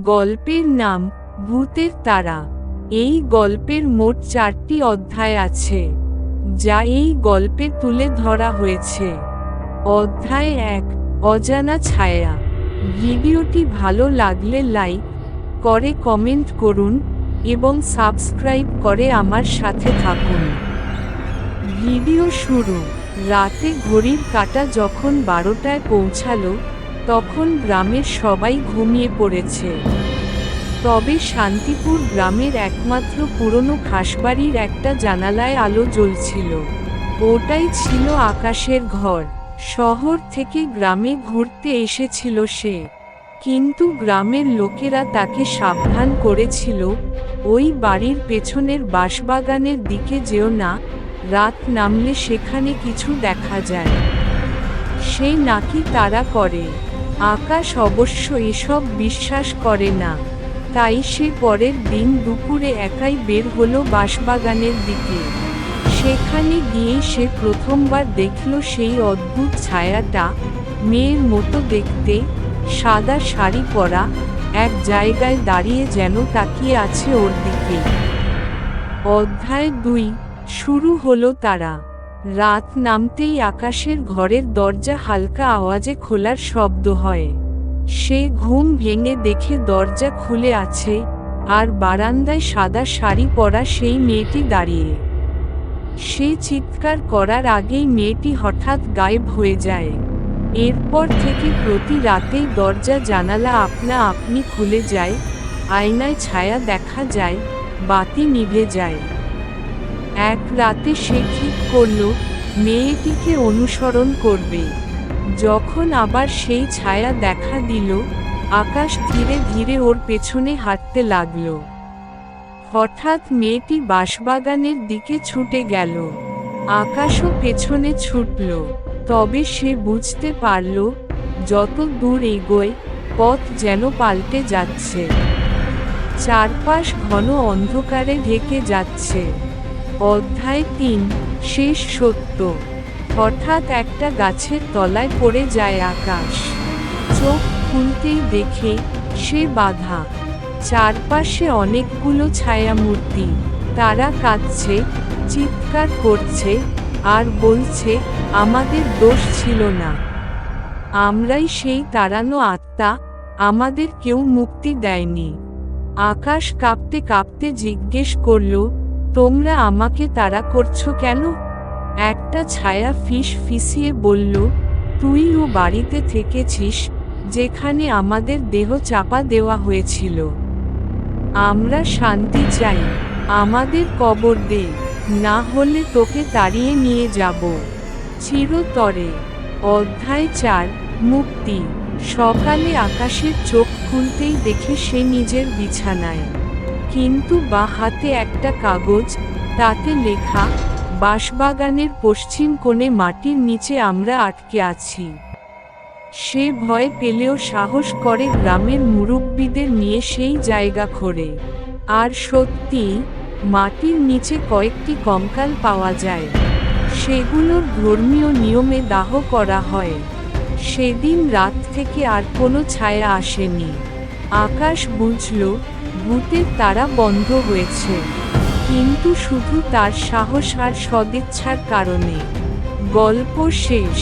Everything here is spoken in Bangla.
গল্পের নাম ভূতের তারা। এই গল্পের মোট 4টি অধ্যায় আছে, যা এই গল্পে তুলে ধরা হয়েছে। অধ্যায় 1, অজানা ছায়া। ভিডিওটি ভালো লাগলে লাইক করে কমেন্ট করুন এবং সাবস্ক্রাইব করে আমার সাথে থাকুন। ভিডিও শুরু। রাতে ঘড়ির কাঁটা যখন 12টায় পৌঁছালো, তখন গ্রামের সবাই ঘুমিয়ে পড়েছে। তবে শান্তিপুর গ্রামের একমাত্র পুরনো খাসবাড়ির একটা জানালায় আলো জ্বলছিল। ওটাই ছিল আকাশের ঘর। শহর থেকে গ্রামে ঘুরতে এসেছিল সে, কিন্তু গ্রামের লোকেরা তাকে সাবধান করেছিল, ওই বাড়ির পেছনের বাঁশবাগানের দিকে যেও না, রাত নামলে সেখানে কিছু দেখা যায়। সে নাকি তাড়া করে। আকাশ অবশ্য এসব বিশ্বাস করে না, তাই সে পরের দিন দুপুরে একাই বের হলো বাঁশবাগানের দিকে। সেখানে গিয়ে সে প্রথমবার দেখল সেই অদ্ভুত ছায়াটা, মেয়ের মতো দেখতে, সাদা শাড়ি পরা, এক জায়গায় দাঁড়িয়ে যেন তাকিয়ে আছে ওর দিকে। অধ্যায় 2, শুরু হলো তারা। রাত নামতেই আকাশের ঘরের দরজা হালকা আওয়াজে খোলার শব্দ হয়। সে ঘুম ভেঙে দেখে দরজা খুলে আছে, আর বারান্দায় সাদা শাড়ি পরা সেই মেয়েটি দাঁড়িয়ে। সে চিৎকার করার আগেই মেয়েটি হঠাৎ গায়েব হয়ে যায়। এরপর থেকে প্রতি রাতেই দরজা জানালা আপনা আপনি খুলে যায়, আয়নায় ছায়া দেখা যায়, বাতি নিভে যায়। এক রাতে সে ঠিক করল মেয়েটিকে অনুসরণ করবে। যখন আবার সেই ছায়া দেখা দিল, আকাশ ধীরে ধীরে ওর পেছনে হাঁটতে লাগল। হঠাৎ মেয়েটি বাঁশবাগানের দিকে ছুটে গেল। আকাশও পেছনে ছুটল। তবে সে বুঝতে পারল, যত দূর এগোয়, পথ যেন পাল্টে যাচ্ছে। চারপাশ ঘন অন্ধকারে ঢেকে যাচ্ছে। অধ্যায় 3, শেষ সত্য। হঠাৎ একটা গাছের তলায় পড়ে যায় আকাশ। চোখ খুলতেই দেখে সে বাধা। চারপাশে অনেকগুলো ছায়ামূর্তি। তারা কাঁদছে, চিৎকার করছে, আর বলছে, আমাদের দোষ ছিল না। আমরাই সেই তাড়ানো আত্মা, আমাদের কেউ মুক্তি দেয়নি। আকাশ কাঁপতে কাঁপতে জিজ্ঞেস করল, তোমরা আমাকে তাড়া করছো কেন? একটা ছায়া ফিসফিসিয়ে বলল, তুইও বাড়িতে থেকেছিস, যেখানে আমাদের দেহ চাপা দেওয়া হয়েছিল। আমরা শান্তি চাই, আমাদের কবর দে, না হলে তোকে তাড়িয়ে নিয়ে যাব চিরতরে। অধ্যায় 4, মুক্তি। সকালে আকাশের চোখ খুলতেই দেখে সে নিজের বিছানায়, কিন্তু বাঁ হাতে একটা কাগজ, তাতে লেখা, বাঁশবাগানের পশ্চিম কোণে মাটির নিচে আমরা আটকে আছি। সে ভয় পেলেও সাহস করে গ্রামের মুরব্বিদের নিয়ে সেই জায়গা খোঁড়ে। আর সত্যিই, মাটির নিচে কয়েকটি কঙ্কাল পাওয়া যায়। সেগুলোর ধর্মীয় নিয়মে দাহ করা হয়। সেদিন রাত থেকে আর কোনো ছায়া আসেনি। আকাশ বুঝল, ভূতের তাড়া বন্ধ হয়েছে, কিন্তু শুধু তার সাহস আর সদিচ্ছার কারণে। গল্প শেষ।